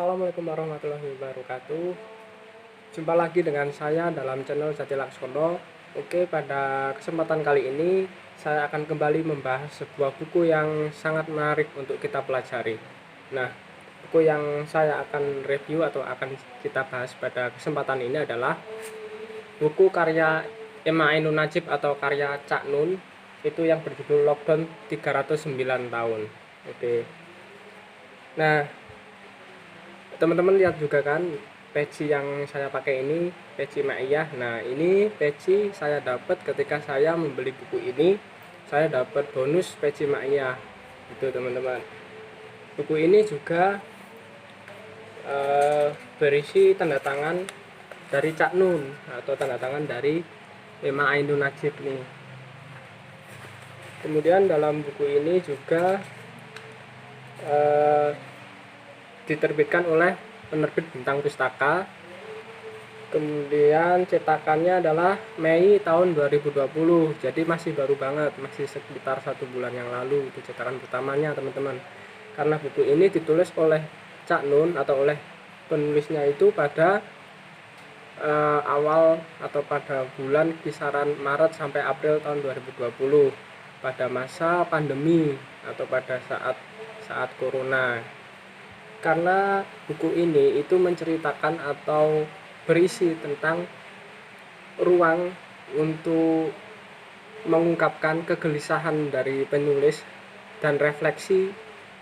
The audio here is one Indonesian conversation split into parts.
Assalamualaikum warahmatullahi wabarakatuh. Jumpa lagi dengan saya dalam channel Jati Laksono. Oke, pada kesempatan kali ini saya akan kembali membahas sebuah buku yang sangat menarik untuk kita pelajari. Nah, buku yang saya akan review atau akan kita bahas pada kesempatan ini adalah buku karya Emma Ainun Nadjib atau karya Cak Nun, itu yang berjudul Lockdown 309 tahun. Oke. Nah, teman-teman lihat juga kan peci yang saya pakai ini, peci Maiyah. Nah, ini peci saya dapat ketika saya membeli buku ini. Saya dapat bonus peci Maiyah itu, teman-teman. Buku ini juga berisi tanda tangan dari Cak Nun atau tanda tangan dari Emma Ainun Nadjib nih. Kemudian dalam buku ini juga diterbitkan oleh penerbit Bintang Pustaka. Kemudian cetakannya adalah Mei tahun 2020, jadi masih baru banget, masih sekitar 1 bulan yang lalu itu cetakan pertamanya, teman-teman. Karena buku ini ditulis oleh Cak Nun atau oleh penulisnya itu pada awal atau pada bulan kisaran Maret sampai April tahun 2020, pada masa pandemi atau pada saat corona. Karena buku ini itu menceritakan atau berisi tentang ruang untuk mengungkapkan kegelisahan dari penulis dan refleksi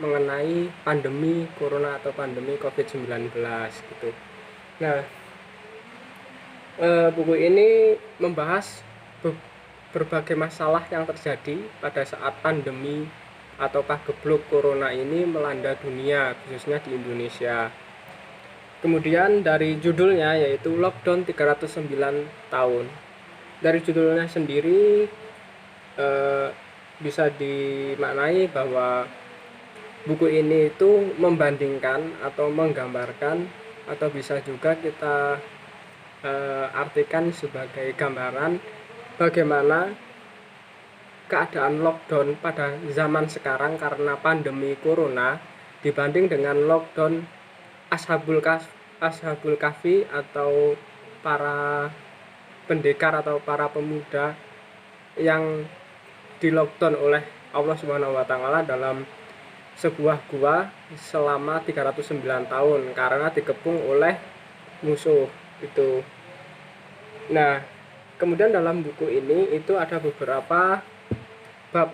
mengenai pandemi corona atau pandemi COVID-19 gitu. Nah, buku ini membahas berbagai masalah yang terjadi pada saat pandemi ataukah geblok corona ini melanda dunia, khususnya di Indonesia. Kemudian dari judulnya, yaitu Lockdown 309 tahun. Dari judulnya sendiri bisa dimaknai bahwa buku ini itu membandingkan atau menggambarkan, atau bisa juga kita artikan sebagai gambaran bagaimana keadaan lockdown pada zaman sekarang karena pandemi corona dibanding dengan lockdown Ashabul Kahfi atau para pendekar atau para pemuda yang di lockdown oleh Allah Subhanahu wa taala dalam sebuah gua selama 309 tahun karena dikepung oleh musuh itu. Nah, kemudian dalam buku ini itu ada beberapa bab,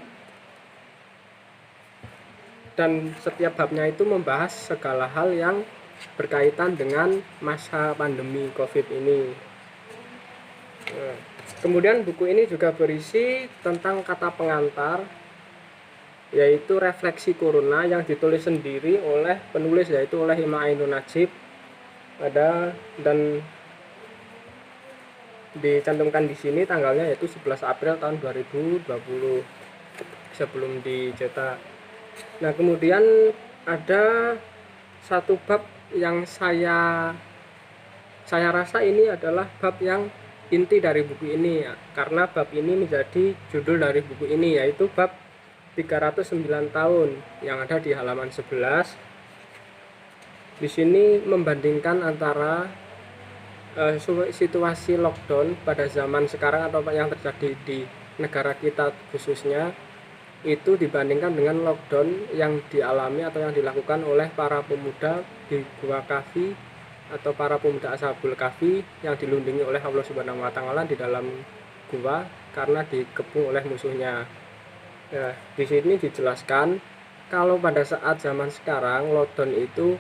dan setiap babnya itu membahas segala hal yang berkaitan dengan masa pandemi COVID ini. Kemudian buku ini juga berisi tentang kata pengantar, yaitu refleksi corona yang ditulis sendiri oleh penulis, yaitu oleh Emma Ainun Nadjib. Dan dicantumkan di sini tanggalnya yaitu 11 April tahun 2020 sebelum dicetak. Nah, kemudian ada satu bab yang saya rasa ini adalah bab yang inti dari buku ini, karena bab ini menjadi judul dari buku ini, yaitu bab 309 tahun yang ada di halaman 11. Di sini membandingkan antara situasi lockdown pada zaman sekarang atau yang terjadi di negara kita khususnya itu dibandingkan dengan lockdown yang dialami atau yang dilakukan oleh para pemuda di Gua Kahfi atau para pemuda Ashabul Kahfi yang dilindungi oleh Allah Subhanahu wa taala di dalam gua karena dikepung oleh musuhnya. Nah, di sini dijelaskan kalau pada saat zaman sekarang lockdown itu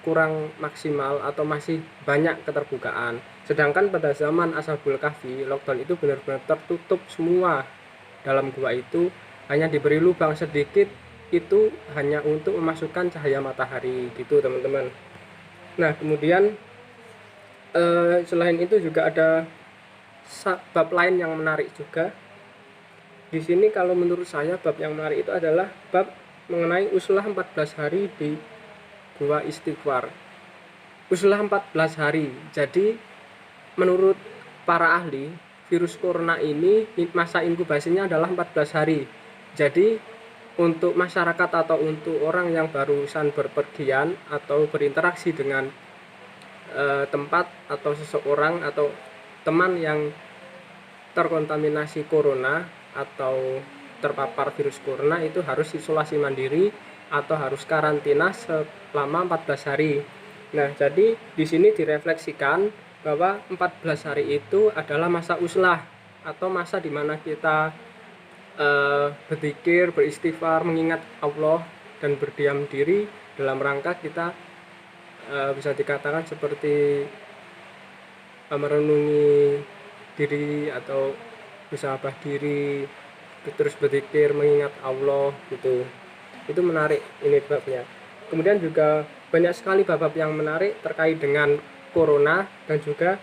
kurang maksimal atau masih banyak keterbukaan. Sedangkan pada zaman Ashabul Kahfi, lockdown itu benar-benar tertutup semua. Dalam gua itu hanya diberi lubang sedikit, itu hanya untuk memasukkan cahaya matahari gitu, teman-teman. Nah, kemudian selain itu juga ada bab lain yang menarik juga. Di sini kalau menurut saya bab yang menarik itu adalah bab mengenai uslah 14 hari di Gua Istighfar. Uslah 14 hari. Jadi menurut para ahli, virus corona ini masa inkubasinya adalah 14 hari. Jadi untuk masyarakat atau untuk orang yang barusan berpergian atau berinteraksi dengan tempat atau seseorang atau teman yang terkontaminasi corona atau terpapar virus corona, itu harus isolasi mandiri atau harus karantina selama 14 hari. Nah, jadi di sini direfleksikan bahwa 14 hari itu adalah masa uslah atau masa di mana kita berzikir, beristighfar, mengingat Allah dan berdiam diri dalam rangka kita bisa dikatakan seperti merenungi diri atau musabah diri, terus berzikir mengingat Allah gitu. Itu menarik ini babnya. Kemudian juga banyak sekali bab yang menarik terkait dengan corona dan juga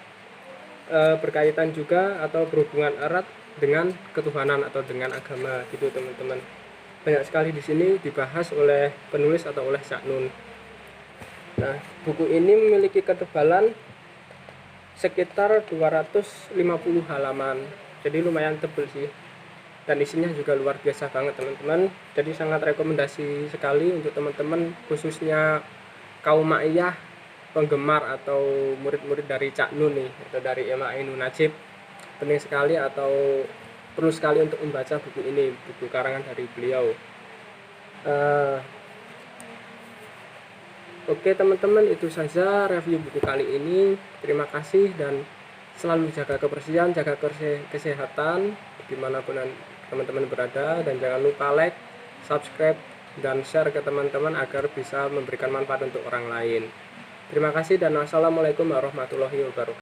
berkaitan juga atau berhubungan erat dengan ketuhanan atau dengan agama gitu teman-teman. Banyak sekali di sini dibahas oleh penulis atau oleh Syekh Nun. Nah, buku ini memiliki ketebalan sekitar 250 halaman, jadi lumayan tebal sih, dan isinya juga luar biasa banget teman-teman. Jadi sangat rekomendasi sekali untuk teman-teman, khususnya kaum ma'iyah, penggemar atau murid-murid dari Cak Nun nih, atau dari MAI Nun Najib. Penting sekali atau perlu sekali untuk membaca buku ini, buku karangan dari beliau. Oke teman-teman, itu saja review buku kali ini. Terima kasih dan selalu jaga kebersihan, jaga kesehatan dimanapun teman-teman berada, dan jangan lupa like, subscribe, dan share ke teman-teman agar bisa memberikan manfaat untuk orang lain. Terima kasih dan wassalamualaikum warahmatullahi wabarakatuh.